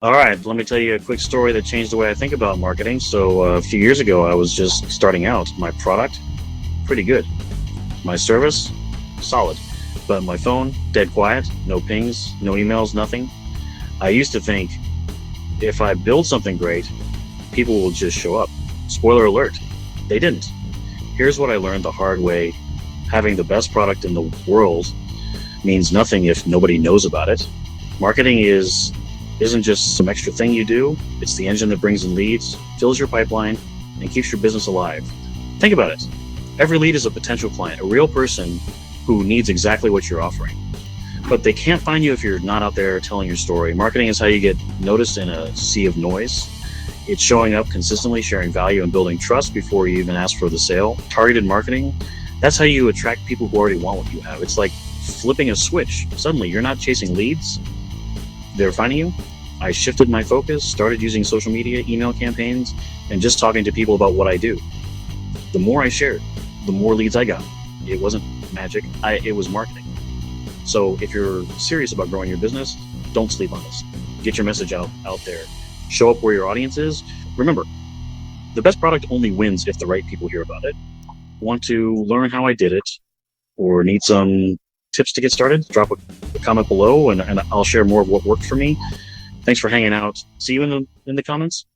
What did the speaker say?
All right, let me tell you a quick story that changed the way I think about marketing. So, a few years ago, I was just starting out. My product, pretty good. My service, solid. But my phone, dead quiet, no pings, no emails, nothing. I used to think if I build something great, people will just show up. Spoiler alert, they didn't. Here's what I learned the hard way: having the best product in the world means nothing if nobody knows about it. Marketing isn't just some extra thing you do. It's the engine that brings in leads, fills your pipeline, and keeps your business alive. Think about it. Every lead is a potential client, a real person who needs exactly what you're offering. But they can't find you if you're not out there telling your story. Marketing is how you get noticed in a sea of noise. It's showing up consistently, sharing value, and building trust before you even ask for the sale. Targeted marketing, that's how you attract people who already want what you have. It's like flipping a switch. Suddenly, you're not chasing leads, they're finding you. I shifted my focus, started using social media, email campaigns, and just talking to people about what I do. The more I shared, the more leads I got. It wasn't magic, it was marketing. So if you're serious about growing your business, don't sleep on this. Get your message out there. Show up where your audience is. Remember, the best product only wins if the right people hear about it. Want to learn how I did it or need some tips to get started? Drop a comment below and I'll share more of what worked for me. Thanks for hanging out. See you in the comments.